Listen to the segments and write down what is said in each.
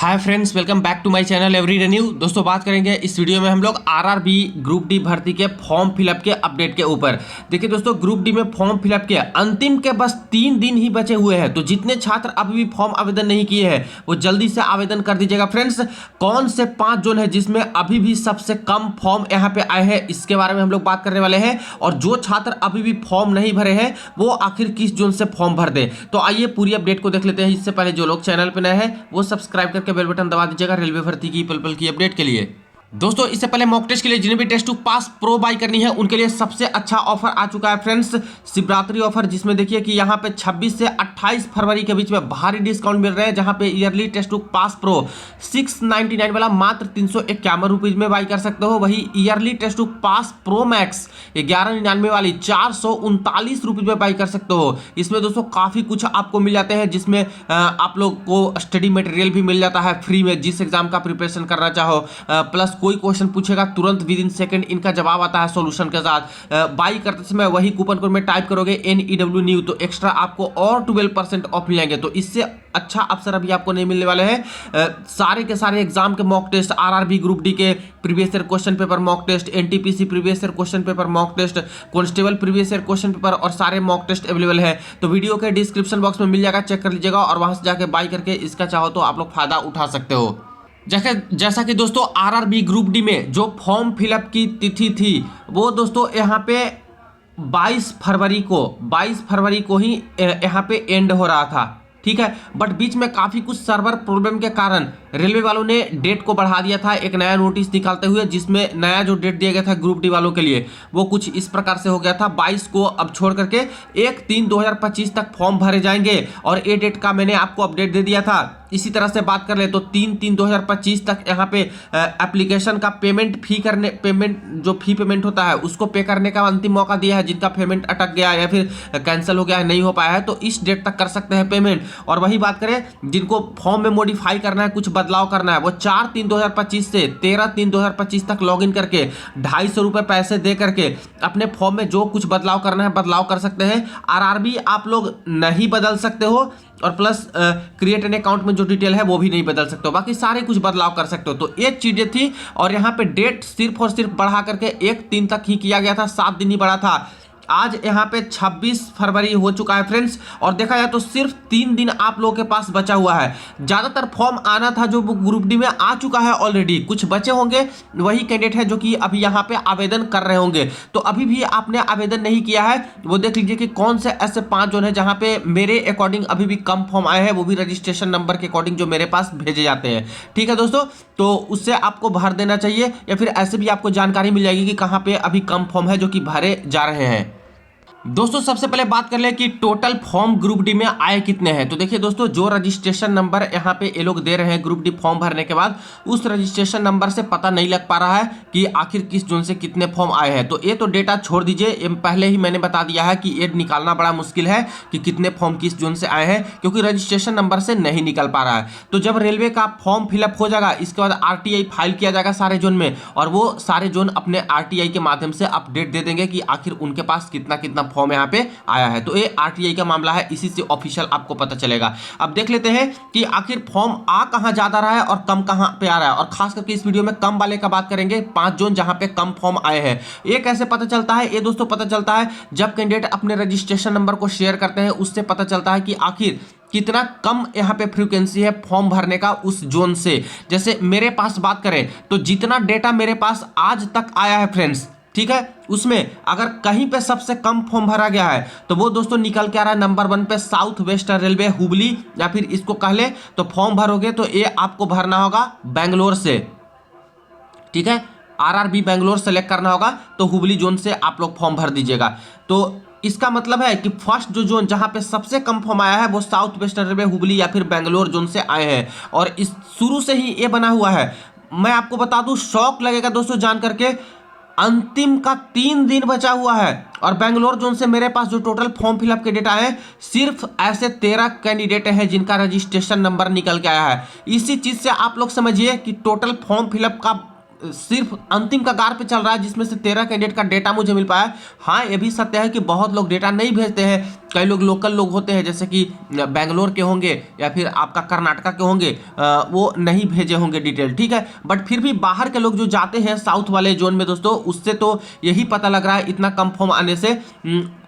Hi friends, welcome back to my channel everyday new. दोस्तों, बात करेंगे इस वीडियो में हम लोग आरआरबी ग्रुप डी भर्ती के फॉर्म फिलअप के अपडेट के ऊपर। देखिए दोस्तों, ग्रुप डी में फॉर्म फिलअप के अंतिम के बस 3 दिन ही बचे हुए हैं। तो जितने छात्र अभी भी फॉर्म आवेदन नहीं किए हैं वो जल्दी से आवेदन कर दीजिएगा। फ्रेंड्स, कौन से 5 जोन है जिसमें अभी भी सबसे कम फॉर्म यहाँ पे आए हैं, इसके बारे में हम लोग बात करने वाले हैं। और जो छात्र अभी भी फॉर्म नहीं भरे हैं वो आखिर किस जोन से फॉर्म भर दें, तो आइए पूरी अपडेट को देख लेते हैं। इससे पहले जो लोग चैनल पर नए हैं वो सब्सक्राइब करके बेल बटन दबा दीजिएगा रेलवे भर्ती की पल पल की अपडेट के लिए। दोस्तों, इससे पहले मॉक टेस्ट के लिए जिन्हें भी test to pass pro buy करनी है उनके लिए सबसे अच्छा ऑफर आ चुका है फ्रेंड्स, शिवरात्रि ऑफर, जिसमें देखिए कि यहाँ पे 26 से 28 फरवरी के बीच में भारी डिस्काउंट मिल रहे हैं। जहां पे yearly test to pass pro 699 वाला मात्र 351 रुपीज में बाई कर सकते हो। वही yearly test to pass pro max 1199 वाली 439 रुपीज में बाई कर सकते हो। इसमें दोस्तों काफी कुछ आपको मिल जाते हैं, जिसमें आप लोग को स्टडी मटेरियल भी मिल जाता है फ्री में, जिस एग्जाम का प्रिपरेशन करना चाहो। प्लस कोई क्वेश्चन पूछेगा तुरंत विद इन सेकंड इनका जवाब आता है सॉल्यूशन के साथ। बाई करते समय वही कूपन कोड में टाइप करोगे NEW न्यू, तो एक्स्ट्रा आपको और 12% ऑफ मिलेंगे। तो इससे अच्छा अवसर अभी आपको नहीं मिलने वाले हैं। सारे के सारे एग्जाम के mock test, RRB group D के previous year question paper mock test, NTPC previous year question paper mock test, constable previous year question paper और सारे मॉक टेस्ट अवेलेबल है। तो वीडियो के डिस्क्रिप्शन बॉक्स में मिल जाएगा, चेक कर लीजिएगा और वहां से जाके बाई करके इसका चाहो तो आप लोग फायदा उठा सकते हो। जैसा कि दोस्तों आरआरबी ग्रुप डी में जो फॉर्म फिलअप की तिथि थी वो दोस्तों यहाँ पे 22 फरवरी को ही यहाँ पे एंड हो रहा था, ठीक है। बट बीच में काफी कुछ सर्वर प्रॉब्लम के कारण रेलवे वालों ने डेट को बढ़ा दिया था एक नया नोटिस निकालते हुए, जिसमें नया जो डेट दिया गया था ग्रुप डी वालों के लिए वो कुछ इस प्रकार से हो गया था। 22 को अब छोड़ करके 1/3/2025 तक फॉर्म भरे जाएंगे और ये डेट का मैंने आपको अपडेट दे दिया था। इसी तरह से बात कर ले तो 3/3/2025 तक यहाँ पे एप्लीकेशन का पेमेंट जो फी पेमेंट होता है उसको पे करने का अंतिम मौका दिया है। जिनका पेमेंट अटक गया या फिर कैंसिल हो गया है, नहीं हो पाया है, तो इस डेट तक कर सकते हैं पेमेंट। और वही बात करें जिनको फॉर्म में मॉडिफाई करना है, कुछ बदलाव करना है, वो 4/3/2025 से 13/3/2025 तक लॉगिन करके 250 रुपये पैसे दे करके अपने फॉर्म में जो कुछ बदलाव करना है बदलाव कर सकते हैं। आरआरबी आप लोग नहीं बदल सकते हो और प्लस क्रिएट एन अकाउंट में जो डिटेल है वो भी नहीं बदल सकते हो, बाकी सारे कुछ बदलाव कर सकते हो। तो ये चीजें थी और यहाँ पे डेट सिर्फ और सिर्फ बढ़ा करके 1/3 तक ही किया गया था, 7 दिन ही बढ़ा था। आज यहाँ पे 26 फरवरी हो चुका है फ्रेंड्स, और देखा जाए तो सिर्फ 3 दिन आप लोगों के पास बचा हुआ है। ज्यादातर फॉर्म आना था जो ग्रुप डी में आ चुका है ऑलरेडी, कुछ बचे होंगे वही कैंडिडेट है जो कि अभी यहाँ पे आवेदन कर रहे होंगे। तो अभी भी आपने आवेदन नहीं किया है वो देख लीजिए कि कौन से ऐसे 5 जोन है जहाँ पे मेरे अकॉर्डिंग अभी भी कम फॉर्म आए हैं, वो भी रजिस्ट्रेशन नंबर के अकॉर्डिंग जो मेरे पास भेजे जाते हैं, ठीक है दोस्तों। तो उससे आपको भर देना चाहिए, या फिर ऐसे भी आपको जानकारी मिल जाएगी कि कहाँ पे अभी कम फॉर्म है जो कि भरे जा रहे हैं। दोस्तों, सबसे पहले बात कर ले कि टोटल फॉर्म ग्रुप डी में आए कितने हैं। तो देखिए दोस्तों, जो रजिस्ट्रेशन नंबर यहाँ पे ये लोग दे रहे हैं ग्रुप डी फॉर्म भरने के बाद, उस रजिस्ट्रेशन नंबर से पता नहीं लग पा रहा है कि आखिर किस जोन से कितने फॉर्म आए हैं। तो ये तो डेटा छोड़ दीजिए, ये पहले ही मैंने बता दिया है कि ये निकालना बड़ा मुश्किल है कि कितने फॉर्म किस जोन से आए हैं, क्योंकि रजिस्ट्रेशन नंबर से नहीं निकल पा रहा है। तो जब रेलवे का फॉर्म फिलअप हो जाएगा इसके बाद RTI फाइल किया जाएगा सारे जोन में, और वो सारे जोन अपने RTI के माध्यम से अपडेट दे देंगे कि आखिर उनके पास कितना कितना फॉर्म यहाँ पे आया है। तो ये RTI का मामला है, इसी से ऑफिशियल आपको पता चलेगा। अब देख लेते हैं कि आखिर फॉर्म आ कहां ज्यादा रहा है और कम कहां पे आ रहा है, और खास करके इस वीडियो में कम वाले का बात करेंगे। 5 जोन जहां पे कम फॉर्म आए हैं, ये कैसे पता चलता है? ये दोस्तों पता चलता है जब कैंडिडेट अपने रजिस्ट्रेशन नंबर को शेयर करते हैं, उससे पता चलता है कि आखिर कितना कम यहाँ पे फ्रीक्वेंसी है फॉर्म भरने का उस जोन से। जैसे मेरे पास बात करें तो जितना डेटा मेरे पास आज तक आया है फ्रेंड्स, ठीक है, उसमें अगर कहीं पे सबसे कम फॉर्म भरा गया है तो वो दोस्तों निकल के आ रहा है नंबर 1 पे साउथ वेस्टर्न रेलवे हुबली, या फिर इसको कह ले तो फॉर्म भरोगे तो ये आपको भरना होगा बेंगलोर से, ठीक है। आरआरबी बेंगलोर सेलेक्ट करना होगा तो हुबली जोन से आप लोग फॉर्म भर दीजिएगा। तो इसका मतलब है कि फर्स्ट जो जोन जहां पे सबसे कम फॉर्म आया है वो साउथ वेस्टर्न रेलवे हुबली या फिर बेंगलोर जोन से आए हैं, और इस शुरू से ही ये बना हुआ है। मैं आपको बता दूं, शौक लगेगा दोस्तों जान करके, अंतिम का 3 दिन बचा हुआ है और बेंगलोर जोन से मेरे पास जो टोटल फॉर्म फिलअप के डेटा है सिर्फ ऐसे 13 कैंडिडेट हैं जिनका रजिस्ट्रेशन नंबर निकल के आया है। इसी चीज से आप लोग समझिए कि टोटल फॉर्म फिलअप का सिर्फ अंतिम कगार पे चल रहा है, जिसमें से 13 कैंडिडेट का डेटा मुझे मिल पाया। हाँ, ये भी सत्य है कि बहुत लोग डेटा नहीं भेजते हैं। कई लोग लोकल लोग होते हैं, जैसे कि बेंगलोर के होंगे या फिर आपका कर्नाटका के होंगे, वो नहीं भेजे होंगे डिटेल, ठीक है। बट फिर भी बाहर के लोग जो जाते हैं साउथ वाले जोन में दोस्तों, उससे तो यही पता लग रहा है इतना कम फॉर्म आने से,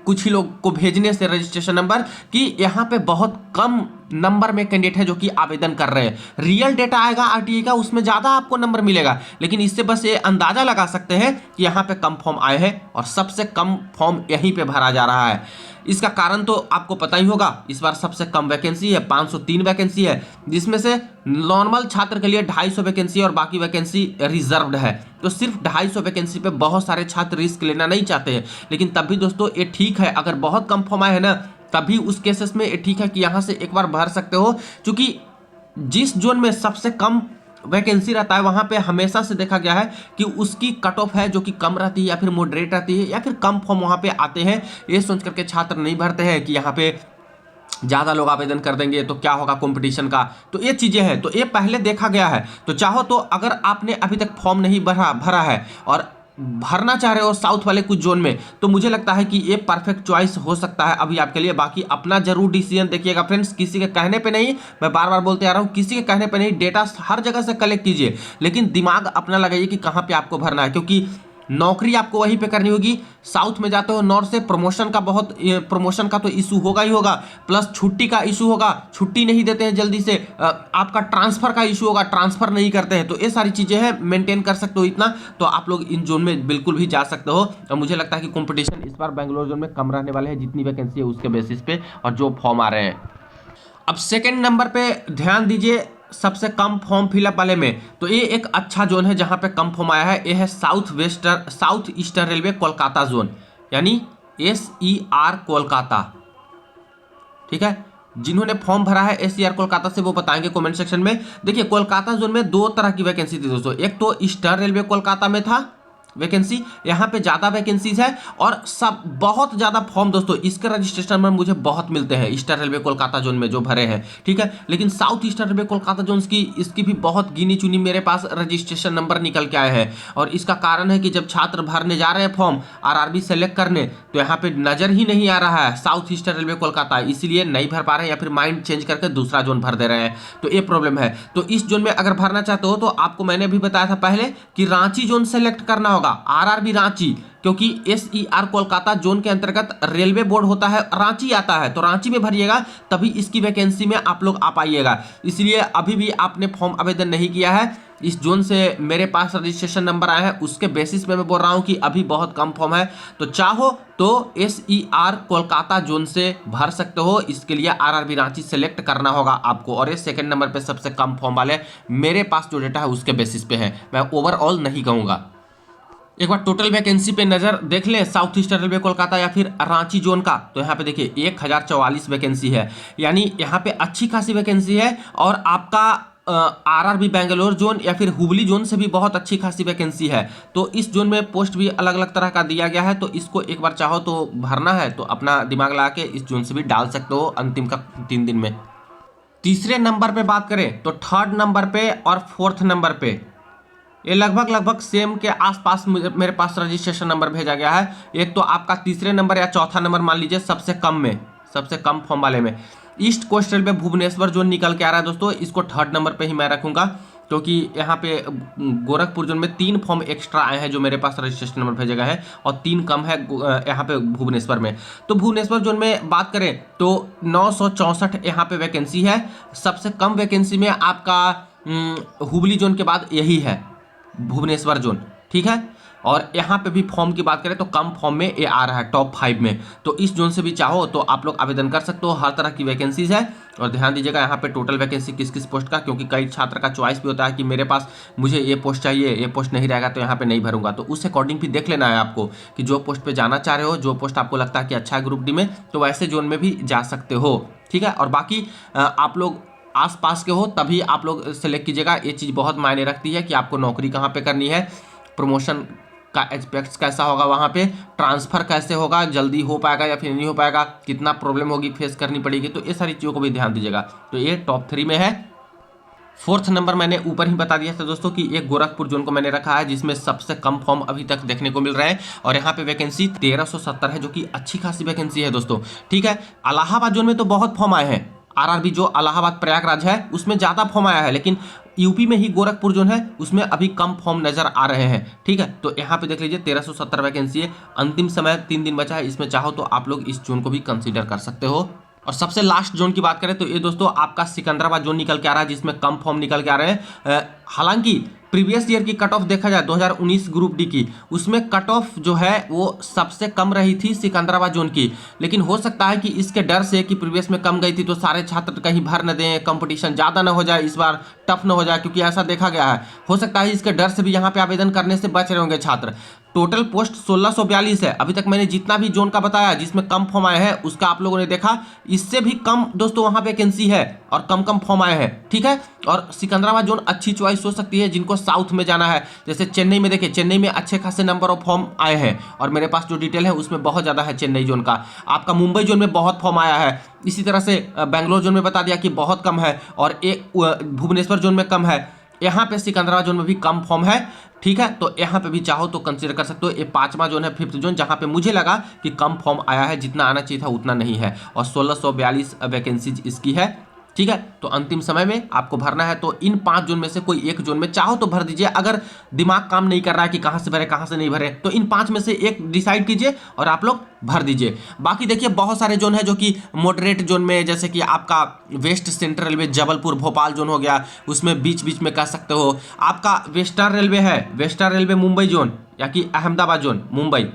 कुछ ही लोग को भेजने से रजिस्ट्रेशन नंबर, कि यहाँ पे बहुत कम नंबर में कैंडिडेट है जो कि आवेदन कर रहे हैं। रियल डेटा आएगा आरटीए का, उसमें ज्यादा आपको नंबर मिलेगा, लेकिन इससे बस ये अंदाजा लगा सकते हैं कि यहाँ पे कम फॉर्म आए हैं और सबसे कम फॉर्म यहीं पे भरा जा रहा है। इसका कारण तो आपको पता ही होगा, इस बार सबसे कम वैकेंसी है, 503 वैकेंसी है, जिसमें से नॉर्मल छात्र के लिए 250 वैकेंसी और बाकी वैकेंसी रिजर्व्ड है। तो सिर्फ 250 वैकेंसी पे बहुत सारे छात्र रिस्क लेना नहीं चाहते हैं, लेकिन तब भी दोस्तों ये ठीक है, अगर बहुत कम फॉर्म आए है ना, तभी उस केसेस में ये ठीक है कि यहाँ से एक बार भर सकते हो, क्योंकि जिस जोन में सबसे कम वैकेंसी रहता है वहां पे हमेशा से देखा गया है कि उसकी कट ऑफ है जो कि कम रहती है या फिर मॉडरेट रहती है या फिर कम फॉर्म वहां पे आते हैं। ये सोच करके छात्र नहीं भरते हैं कि यहाँ पे ज़्यादा लोग आवेदन कर देंगे तो क्या होगा कंपटीशन का, तो ये चीज़ें हैं, तो ये पहले देखा गया है। तो चाहो तो अगर आपने अभी तक फॉर्म नहीं भरा है और भरना चाह रहे हो साउथ वाले कुछ जोन में, तो मुझे लगता है कि ये परफेक्ट चॉइस हो सकता है अभी आपके लिए। बाकी अपना जरूर डिसीजन देखिएगा फ्रेंड्स, किसी के कहने पे नहीं, मैं बार बार बोलते आ रहा हूँ, किसी के कहने पे नहीं, डेटा हर जगह से कलेक्ट कीजिए, लेकिन दिमाग अपना लगाइए कि कहाँ पे आपको भरना है, क्योंकि नौकरी आपको वहीं पे करनी होगी। साउथ में जाते हो नॉर्थ से, प्रमोशन का तो इशू होगा ही होगा, प्लस छुट्टी का इशू होगा, छुट्टी नहीं देते हैं जल्दी से, आपका ट्रांसफर का इशू होगा, ट्रांसफर नहीं करते हैं, तो ये सारी चीजें हैं, मेंटेन कर सकते हो इतना, तो आप लोग इन जोन में बिल्कुल भी जा सकते हो। और मुझे लगता है कि कंपटीशन इस बार बेंगलोर जोन में कम रहने वाले हैं, जितनी वैकेंसी है उसके बेसिस पे और जो फॉर्म आ रहे हैं। अब सेकेंड नंबर पे ध्यान दीजिए, सबसे कम फॉर्म फिलअप वाले में, तो ये एक अच्छा जोन है जहां पे कम फॉर्म आया है, ये है south eastern railway Kolkata zone, यानी SER कोलकाता, ठीक है। जिन्होंने फॉर्म भरा है SER कोलकाता से वो बताएंगे कमेंट सेक्शन में। देखिए कोलकाता जोन में 2 तरह की वैकेंसी थी दोस्तों, एक तो ईस्टर्न रेलवे कोलकाता में था वैकेंसी, यहाँ पे ज्यादा वैकेंसीज है और सब बहुत ज्यादा फॉर्म दोस्तों, इसके रजिस्ट्रेशन नंबर मुझे बहुत मिलते हैं ईस्टर्न रेलवे कोलकाता जोन में जो भरे हैं, ठीक है। लेकिन south eastern railway Kolkata zone की इसकी भी बहुत गिनी चुनी मेरे पास रजिस्ट्रेशन नंबर निकल के आए हैं, और इसका कारण है कि जब छात्र भरने जा रहे हैं फॉर्म RRB सेलेक्ट करने, तो यहाँ पे नजर ही नहीं आ रहा है साउथ ईस्टर्न रेलवे कोलकाता, इसीलिए नहीं भर पा रहे हैं या फिर माइंड चेंज करके दूसरा जोन भर दे रहे हैं, तो ये प्रॉब्लम है। तो इस जोन में अगर भरना चाहते हो तो आपको मैंने भी बताया था पहले कि रांची जोन सेलेक्ट करना होगा, RRB रांची, क्योंकि SER कोलकाता जोन के अंतर्गत रेलवे बोर्ड होता है, रांची आता है, तो रांची में भरिएगा तभी इसकी वैकेंसी में आप लोग आ पाइएगा। इसलिए अभी भी आपने फॉर्म आवेदन नहीं किया है, इस जोन से मेरे पास रजिस्ट्रेशन नंबर आया है, उसके बेसिस पे मैं बोल रहा हूं कि अभी बहुत कम फॉर्म है, तो चाहो तो SER कोलकाता जोन से भर सकते हो। इसके लिए RRB रांची सेलेक्ट करना होगा आपको, और ये सेकंड नंबर पे सबसे कम फॉर्म वाले मेरे पास जो डेटा है उसके बेसिस पे है, मैं ओवरऑल नहीं कहूंगा। एक बार टोटल वैकेंसी पे नजर देख लें साउथ ईस्टर्न रेलवे कोलकाता या फिर रांची जोन का, तो यहाँ पे देखिए 1044 वैकेंसी है, यानी यहाँ पे अच्छी खासी वैकेंसी है। और आपका RRB बेंगलोर जोन या फिर हुबली जोन से भी बहुत अच्छी खासी वैकेंसी है, तो इस जोन में पोस्ट भी अलग अलग तरह का दिया गया है, तो इसको एक बार चाहो तो भरना है तो अपना दिमाग लगा के इस जोन से भी डाल सकते हो अंतिम का 3 दिन में। तीसरे नंबर पे बात करें तो थर्ड नंबर पे और फोर्थ नंबर पे ये लगभग सेम के आसपास मेरे पास रजिस्ट्रेशन नंबर भेजा गया है। एक तो आपका तीसरे नंबर या चौथा नंबर मान लीजिए सबसे कम में, सबसे कम फॉर्म वाले में East Coast Railway Bhubaneswar zone निकल के आ रहा है दोस्तों, इसको थर्ड नंबर पे ही मैं रखूंगा, क्योंकि यहाँ पे गोरखपुर जोन में 3 फॉर्म एक्स्ट्रा आए हैं जो मेरे पास रजिस्ट्रेशन नंबर भेजे गए हैं, और 3 कम है यहाँ पे भुवनेश्वर में। तो भुवनेश्वर जोन में बात करें तो 964 यहाँ पे वैकेंसी है, सबसे कम वैकेंसी में आपका हुबली जोन के बाद यही है भुवनेश्वर जोन, ठीक है। और यहाँ पे भी फॉर्म की बात करें तो कम फॉर्म में ये आ रहा है टॉप 5 में, तो इस जोन से भी चाहो तो आप लोग आवेदन कर सकते हो, हर तरह की वैकेंसीज है। और ध्यान दीजिएगा यहाँ पे टोटल वैकेंसी किस किस पोस्ट का, क्योंकि कई छात्र का चॉइस भी होता है कि मेरे पास मुझे ये पोस्ट चाहिए, ये पोस्ट नहीं रहेगा तो यहाँ पे नहीं भरूंगा, तो उस अकॉर्डिंग भी देख लेना है आपको कि जो पोस्ट पे जाना चाह रहे हो, जो पोस्ट आपको लगता है कि अच्छा है ग्रुप डी में, तो वैसे जोन में भी जा सकते हो, ठीक है। और बाकी आप लोग आसपास के हो तभी आप लोग सेलेक्ट कीजिएगा, ये चीज़ बहुत मायने रखती है कि आपको नौकरी कहाँ पे करनी है, प्रमोशन का एस्पेक्ट्स कैसा होगा, वहाँ पे ट्रांसफ़र कैसे होगा, जल्दी हो पाएगा या फिर नहीं हो पाएगा, कितना प्रॉब्लम होगी फेस करनी पड़ेगी, तो ये सारी चीज़ों को भी ध्यान दीजिएगा। तो ये टॉप 3 में है। फोर्थ नंबर मैंने ऊपर ही बता दिया था दोस्तों कि एक गोरखपुर जोन को मैंने रखा है जिसमें सबसे कम फॉर्म अभी तक देखने को मिल रहे हैं, और यहाँ पे वैकेंसी 1370 है, जो कि अच्छी खासी वैकेंसी है दोस्तों। ठीक है, इलाहाबाद जोन में तो बहुत फॉर्म आए हैं, आरआरबी जो इलाहाबाद प्रयागराज है उसमें ज़्यादा फॉर्म आया है, लेकिन यूपी में ही गोरखपुर जोन है उसमें अभी कम फॉर्म नजर आ रहे हैं। ठीक है, तो यहाँ पे देख लीजिए 1370 वैकेंसी है, अंतिम समय 3 दिन बचा है, इसमें चाहो तो आप लोग इस जोन को भी कंसीडर कर सकते हो। और सबसे लास्ट जोन की बात करें तो ये दोस्तों आपका सिकंदराबाद जोन निकल के आ रहा है, जिसमें कम फॉर्म निकल के आ रहे हैं। हालांकि प्रीवियस ईयर की कट ऑफ देखा जाए 2019 ग्रुप डी की, उसमें कट ऑफ जो है वो सबसे कम रही थी सिकंदराबाद जोन की, लेकिन हो सकता है कि इसके डर से कि प्रीवियस में कम गई थी तो सारे छात्र कहीं भर न दें, कंपटीशन ज़्यादा ना हो जाए, इस बार टफ न हो जाए, क्योंकि ऐसा देखा गया है। हो सकता है इसके डर से भी यहाँ पे आवेदन करने से बच रहे होंगे छात्र। टोटल पोस्ट 1642 है, अभी तक मैंने जितना भी जोन का बताया जिसमें कम फॉर्म आए हैं उसका आप लोगों ने देखा, इससे भी कम दोस्तों वहां वैकेंसी है और कम फॉर्म आए हैं। ठीक है, और सिकंदराबाद जोन अच्छी चॉइस हो सकती है जिनको साउथ में जाना है, जैसे चेन्नई में देखिए, चेन्नई में अच्छे खासे नंबर ऑफ फॉर्म आए हैं और मेरे पास जो डिटेल है उसमें बहुत ज़्यादा है चेन्नई जोन का। आपका मुंबई जोन में बहुत फॉर्म आया है, इसी तरह से बेंगलोर जोन में बता दिया कि बहुत कम है, और एक भुवनेश्वर जोन में कम है, यहाँ पे सिकंदराबाद जोन में भी कम फॉर्म है। ठीक है, तो यहाँ पे भी चाहो तो कंसीडर कर सकते हो। ये 5वां जोन है, 5th जोन, जहाँ पे मुझे लगा कि कम फॉर्म आया है, जितना आना चाहिए था उतना नहीं है, और 1642 वैकेंसीज इसकी है। ठीक है, तो अंतिम समय में आपको भरना है तो इन 5 जोन में से कोई एक जोन में चाहो तो भर दीजिए। अगर दिमाग काम नहीं कर रहा है कि कहाँ से भरे कहाँ से नहीं भरे, तो इन 5 में से एक डिसाइड कीजिए और आप लोग भर दीजिए। बाकी देखिए बहुत सारे जोन है जो कि मॉडरेट जोन में, जैसे कि आपका West Central Railway Jabalpur Bhopal zone हो गया, उसमें बीच बीच में कह सकते हो। आपका वेस्टर्न रेलवे है, वेस्टर्न रेलवे मुंबई जोन, या कि अहमदाबाद जोन मुंबई,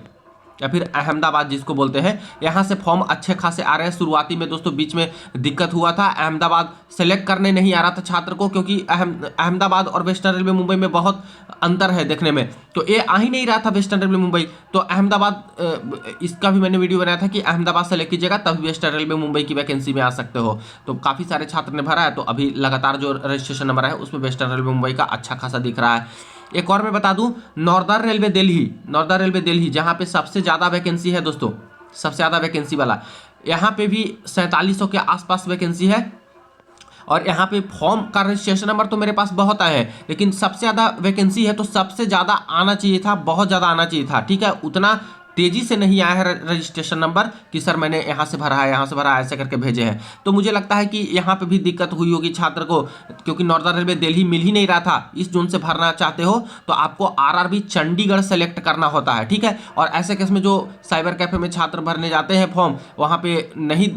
या फिर अहमदाबाद जिसको बोलते हैं, यहाँ से फॉर्म अच्छे खासे आ रहे हैं। शुरुआती में दोस्तों बीच में दिक्कत हुआ था, अहमदाबाद सेलेक्ट करने नहीं आ रहा था छात्र को, क्योंकि अहमदाबाद और वेस्टर्न रेलवे मुंबई में बहुत अंतर है देखने में, तो ये आ ही नहीं रहा था वेस्टर्न रेलवे मुंबई। तो अहमदाबाद, इसका भी मैंने वीडियो बनाया था कि अहमदाबाद सेलेक्ट कीजिएगा तभी वेस्टर्न रेलवे मुंबई की वैकेंसी में आ सकते हो। तो काफ़ी सारे छात्र ने भरा है, तो अभी लगातार जो रजिस्ट्रेशन नंबर है उसमें वेस्टर्न रेलवे मुंबई का अच्छा खासा दिख रहा है। एक और मैं बता दूं, नॉर्दर्न रेलवे दिल्ली, जहां पे सबसे ज़्यादा वैकेंसी है दोस्तों, सबसे ज़्यादा वैकेंसी वाला, यहाँ पे भी 4700 के आसपास वैकेंसी है। और यहाँ पे फॉर्म का रजिस्ट्रेशन नंबर तो मेरे पास बहुत आए हैं, लेकिन सबसे ज़्यादा वैकेंसी है तो सबसे ज़्यादा आना चाहिए था, बहुत ज़्यादा आना चाहिए था। ठीक है, उतना तेजी से नहीं आया है रजिस्ट्रेशन नंबर कि सर मैंने यहाँ से भरा है, यहाँ से भरा है, ऐसे करके भेजे हैं। तो मुझे लगता है कि यहाँ पे भी दिक्कत हुई होगी छात्र को, क्योंकि नॉर्दर्न रेलवे दिल्ली मिल ही नहीं रहा था। इस जोन से भरना चाहते हो तो आपको आरआरबी चंडीगढ़ सेलेक्ट करना होता है। ठीक है, और ऐसे केस में जो साइबर कैफे में छात्र भरने जाते हैं फॉर्म, वहाँ पे नहीं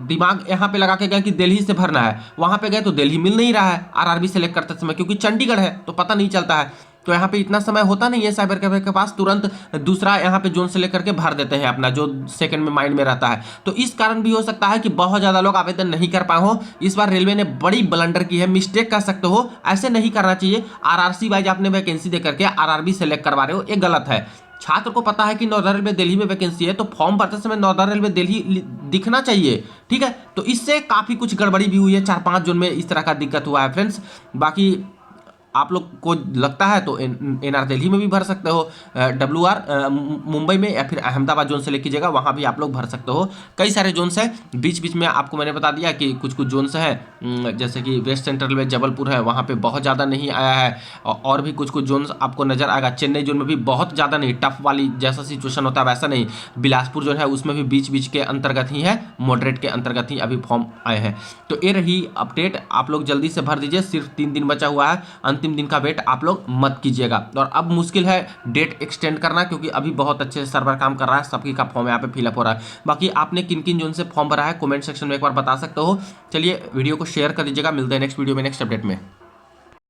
दिमाग यहाँ पे लगा के गए कि दिल्ली से भरना है, वहाँ पे गए तो दिल्ली मिल नहीं रहा है आरआरबी सेलेक्ट करते समय, क्योंकि चंडीगढ़ है तो पता नहीं चलता है। तो यहाँ पे इतना समय होता नहीं है साइबर कैफे के पास, तुरंत दूसरा यहाँ पे जोन से लेकर के भर देते हैं अपना, जो सेकंड में माइंड में रहता है। तो इस कारण भी हो सकता है कि बहुत ज़्यादा लोग आवेदन नहीं कर पाए हो। इस बार रेलवे ने बड़ी ब्लंडर की है, मिस्टेक कर सकते हो, ऐसे नहीं करना चाहिए। आरआरसी वाइज आपने वैकेंसी दे करके आरआरबी सेलेक्ट करवा रहे हो, ये गलत है। छात्र को पता है कि नॉर्दर्न रेलवे दिल्ली में वैकेंसी है, तो फॉर्म भरते समय नॉर्दर्न रेलवे दिल्ली दिखना चाहिए। ठीक है, तो इससे काफ़ी कुछ गड़बड़ी भी हुई है, 4-5 जोन में इस तरह का दिक्कत हुआ है फ्रेंड्स। बाकी आप लोग को लगता है तो एनआर दिल्ली में भी भर सकते हो, डब्ल्यूआर मुंबई में, या फिर अहमदाबाद जोन से ले कीजिएगा, वहाँ भी आप लोग भर सकते हो। कई सारे जोन्स हैं, बीच बीच में आपको मैंने बता दिया कि कुछ कुछ जोन्स हैं, जैसे कि वेस्ट सेंट्रल में जबलपुर है, वहाँ पे बहुत ज़्यादा नहीं आया है, और भी कुछ कुछ जोन्स आपको नजर आएगा। चेन्नई जोन में भी बहुत ज़्यादा नहीं, टफ वाली जैसा सिचुएशन होता है वैसा नहीं। बिलासपुर जो है उसमें भी बीच बीच के अंतर्गत ही है, मॉडरेट के अंतर्गत ही अभी फॉर्म आए हैं। तो ये रही अपडेट, आप लोग जल्दी से भर दीजिए, सिर्फ 3 दिन बचा हुआ है, अंतिम दिन का वेट आप लोग मत कीजिएगा। और अब मुश्किल है डेट एक्सटेंड करना, क्योंकि अभी बहुत अच्छे से सर्वर काम कर रहा है, सबकी का फॉर्म यहाँ पे फिलअप हो रहा है। बाकी आपने किन किन जोन से फॉर्म भरा है कमेंट सेक्शन में एक बार बता सकते हो। चलिए वीडियो को शेयर कर दीजिएगा, मिलते हैं नेक्स्ट वीडियो में नेक्स्ट अपडेट में।